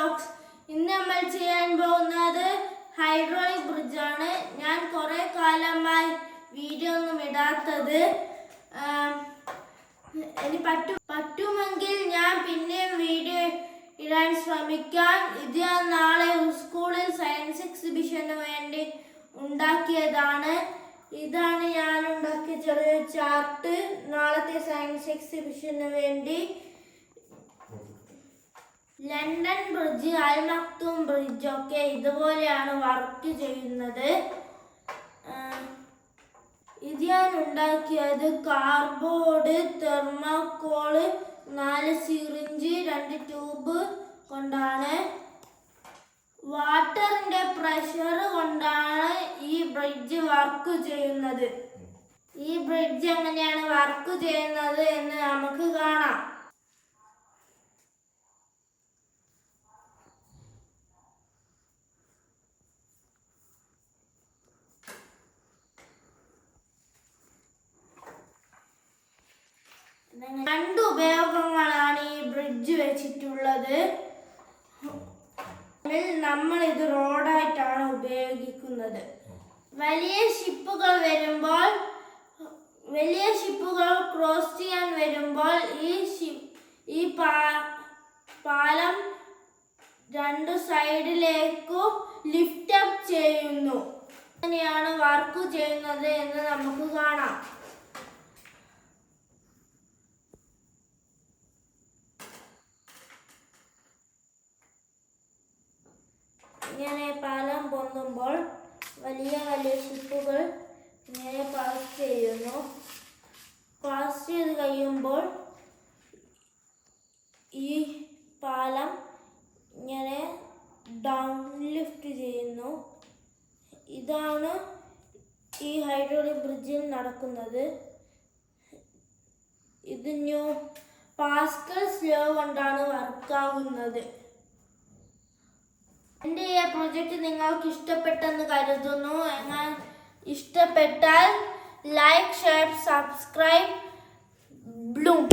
Vlogs. ഇന്ന് നമ്മൾ ചെയ്യാൻ പോകുന്നത് ഹൈഡ്രോളിക് ബ്രിഡ്ജാണ്. ഞാൻ കുറേ കാലമായി വീഡിയോ ഒന്നും ഇടാത്തത്. ഇനി പറ്റുമെങ്കിൽ ഞാൻ പിന്നെയും വീഡിയോ ഇടാൻ ശ്രമിക്കാം. ഇത് ഞാൻ നാളെ സ്കൂളിൽ സയൻസ് എക്സിബിഷന് വേണ്ടി ഉണ്ടാക്കിയതാണ്. ഇതാണ് ഞാൻ ഉണ്ടാക്കിയ ചെറിയ ചാർട്ട് നാളത്തെ സയൻസ് എക്സിബിഷന് വേണ്ടി. London bridge, Al Maktoum bridge ഒക്കെ ഇതുപോലെയാണ് വർക്ക് ചെയ്യുന്നത്. ഇത് ഞാൻ ഉണ്ടാക്കിയത് കാർഡ്ബോർഡ്, തെർമോക്കോള്, 4 സിറിഞ്ച്, 2 ട്യൂബ് കൊണ്ടാണ്. വാട്ടറിന്റെ പ്രഷർ കൊണ്ടാണ് ഈ ബ്രിഡ്ജ് വർക്ക് ചെയ്യുന്നത്. ഈ ബ്രിഡ്ജ് എങ്ങനെയാണ് വർക്ക് ചെയ്യുന്നത് എന്ന് നമുക്ക് കാണാം. രണ്ട് ഉപയോഗങ്ങളാണ് ഈ ബ്രിഡ്ജ് വെച്ചിട്ടുള്ളത്. നമ്മൾ ഇത് റോഡായിട്ടാണ് ഉപയോഗിക്കുന്നത്. വലിയ ഷിപ്പുകൾ ക്രോസ് ചെയ്യാൻ വരുമ്പോൾ ഈ പാലം 2 സൈഡിലേക്കും ലിഫ്റ്റ് അപ്പ് ചെയ്യുന്നു. എങ്ങനെയാണ് വർക്ക് ചെയ്യുന്നത് എന്ന് നമുക്ക് കാണാം. ഇങ്ങനെ പാലം പൊന്തുമ്പോൾ വലിയ ഷിപ്പുകൾ ഇങ്ങനെ പാസ് ചെയ്യുന്നു. പാസ് ചെയ്ത് കഴിയുമ്പോൾ ഈ പാലം ഇങ്ങനെ ഡൗൺ ലിഫ്റ്റ് ചെയ്യുന്നു. ഇതാണ് ഈ ഹൈഡ്രോളിക് ബ്രിഡ്ജിൽ നടക്കുന്നത്. ഇത് പാസ്കൽസ് ലോ കൊണ്ടാണ് വർക്കാവുന്നത്. എൻ്റെ ഈ പ്രോജക്റ്റ് നിങ്ങൾക്ക് ഇഷ്ടപ്പെട്ടെന്ന് കരുതുന്നു. എന്നാൽ ഇഷ്ടപ്പെട്ടാൽ ലൈക്ക്, ഷെയർ, സബ്സ്ക്രൈബ്. ബ്ലൂം.